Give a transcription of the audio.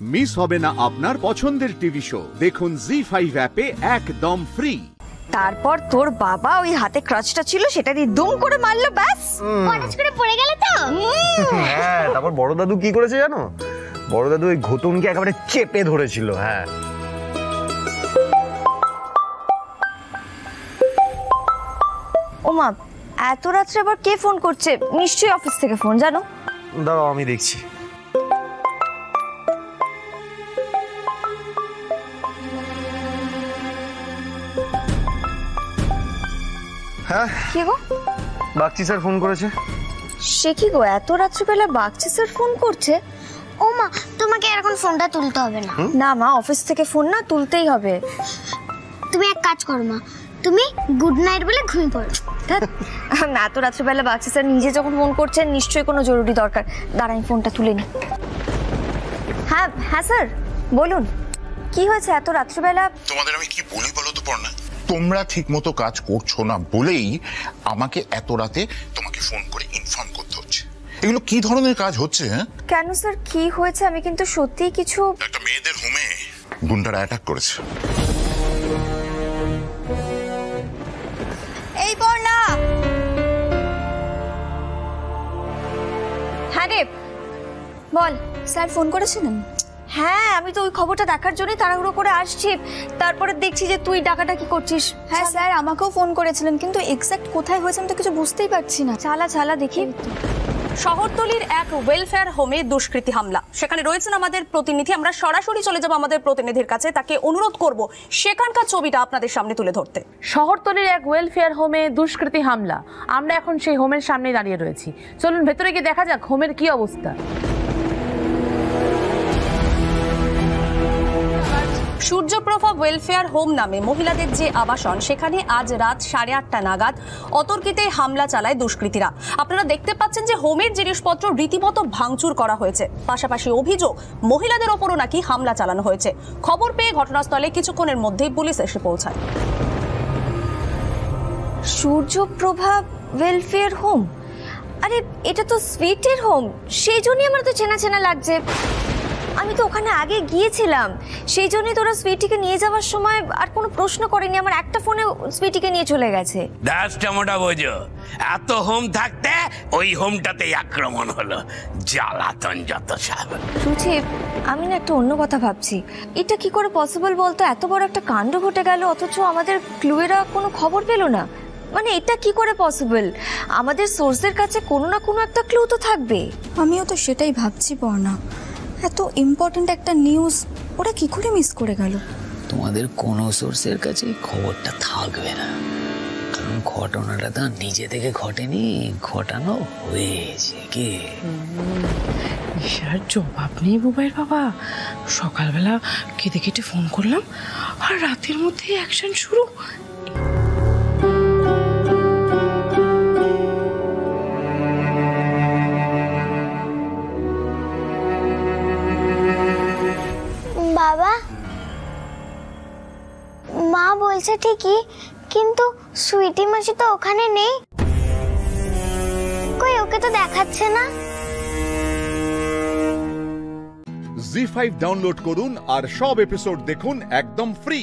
Miss হবে না আপনার পছন্দের টিভি শো। দেখুন জি5 অ্যাপে একদম ফ্রি। তারপর তোর বাবা ওই হাতে ক্রাচটা ছিল সেটা দিয়ে দুম করে মারলো, ব্যাস পড়াশ করে পড়ে গেল তো। হ্যাঁ, তারপর বড় দাদু কি করেছে জানো? বড় দাদু ওই ঘুতুমকে একেবারে চেপে ধরেছিল। হ্যাঁ, ওমা এত রাত্রে আবার কে ফোন করছে? নিশ্চয়ই অফিস থেকে ফোন, জানো? দাঁড়াও আমি দেখছি। হ্যাঁ, কি গো? বাগচি স্যার ফোন করেছে। সে কি গো, এত রাত্রিবেলা বাগচি স্যার ফোন করছে? ও মা, তোমাকে এখন ফোনটা তুলতে হবে না। না মা, অফিস থেকে ফোন না তুলতেই হবে। তুমি এক কাজ করো মা, তুমি গুড নাইট বলে ঘুমিয়ে পড়ো। না, এত রাত্রিবেলা বাগচি স্যার নিজে যখন ফোন করছেন নিশ্চয়ই কোনো জরুরি দরকার। দাঁড়াই ফোনটা তুলে নি। হ্যাঁ হ্যাঁ স্যার বলুন, কি হয়েছে এত রাত্রিবেলা? তোমাদের আমি কি বলি বলো তো পর্ণা, তোমরা ঠিক মতো কাজ করছো না বলেই আমাকে এত রাতে তোমাকে ফোন করে ইনফর্ম করতে হচ্ছে। এগুলো কি ধরনের কাজ হচ্ছে? হ্যাঁ কেন স্যার, কি হয়েছে? আমি কিন্তু সত্যিই কিছু। একটা মেয়েদের হোমে গুন্ডারা অ্যাটাক করেছে। এই পর্ণা। হ্যাঁ রে বল। স্যার ফোন করেছিলেন? হ্যাঁ, আমি তো ওই খবরটা দেখার জন্যই তাড়াহুড়ো করে আসছি, তারপরে দেখছি যে তুই ডাকাডাকি করছিস। হ্যাঁ স্যার, আমাকেও ফোন করেছিলেন, কিন্তু এক্স্যাক্ট কোথায় হয়েছে আমি তো কিছু বুঝতেই পারছি না। চালা চালা দেখি। শহরতলির এক ওয়েলফেয়ার হোমে দুষ্কৃতী হামলা। সেখানে রয়েছেন আমাদের প্রতিনিধি। আমরা সরাসরি চলে যাব আমাদের প্রতিনিধির কাছে, তাকে অনুরোধ করব সেখানকার ছবিটা আপনাদের সামনে তুলে ধরতে। শহরতলির এক ওয়েলফেয়ার হোমে দুষ্কৃতী হামলা। আমরা এখন সেই হোমের সামনে দাঁড়িয়ে রয়েছি। চলুন ভেতরে গিয়ে দেখা যাক হোমের কি অবস্থা। সূর্যপ্রভা ওয়েলফেয়ার হোম নামে মহিলাদের যে আবাসন, সেখানে আজ রাত 8:30 নাগাদ অতর্কিতে হামলা চালায় দুষ্কৃতীরা। আপনারা দেখতে পাচ্ছেন যে হোমের জিনিসপত্র রীতিমতো ভাঙচুর করা হয়েছে। পাশাপাশি অভিযোগ মহিলাদের ওপরও নাকি হামলা চালানো হয়েছে। খবর পেয়ে ঘটনাস্থলে কিছুক্ষণের মধ্যেই পুলিশ এসে পৌঁছায়। সূর্যপ্রভা ওয়েলফেয়ার হোম? আরে এটা তো সুইটের হোম, সেই জন্যই আমার তো চেনা চেনা লাগছে। আমি তো ওখানে আগে গিয়েছিলাম, সেই জন্যই তোরা সুইটিকে নিয়ে যাওয়ার সময় আর কোনো প্রশ্ন করেনি। আমার একটা ফোনে সুইটিকে নিয়ে চলে গেছে। দাসটামোটা বোঝো, এত হোম থাকতে ওই হোমটাতেই আক্রমণ হলো। জ্বালাতন যত সব। সুচিপ, আমি না একটা অন্য কথা ভাবছি। এটা কি করে পসিবল বলতো? এত বড় একটা কাণ্ড ঘটে গেল অথচ আমাদের ক্লুয়েরা কোনো খবর পেল না। মানে এটা কি করে পসিবল? আমাদের সোর্সের কাছে কোনো না কোনো একটা ক্লু তো থাকবে। আমিও তো সেটাই ভাবছি পর্ণা, এত ইম্পর্ট্যান্ট একটা নিউজ ওরা কি করে মিস করে গেল? তোমাদের কোনো সোর্সের কাছে খবরটা থাকবে না, কারণ ঘটনাটা তো নিজে থেকে ঘটেনি, ঘটানো হয়েছে। কি ঈশার জবাব নেই বুবাইয়ের বাবা। সকালবেলা কেটে কেটে ফোন করলাম আর রাতের মধ্যে অ্যাকশন শুরু। বাবা, মা বলছে ঠিকই, কিন্তু সুইটি মাসি তো ওখানে নেই। কই, ওকে তো দেখাচ্ছে না। জি5 ডাউনলোড করুন আর সব এপিসোড দেখুন একদম ফ্রি।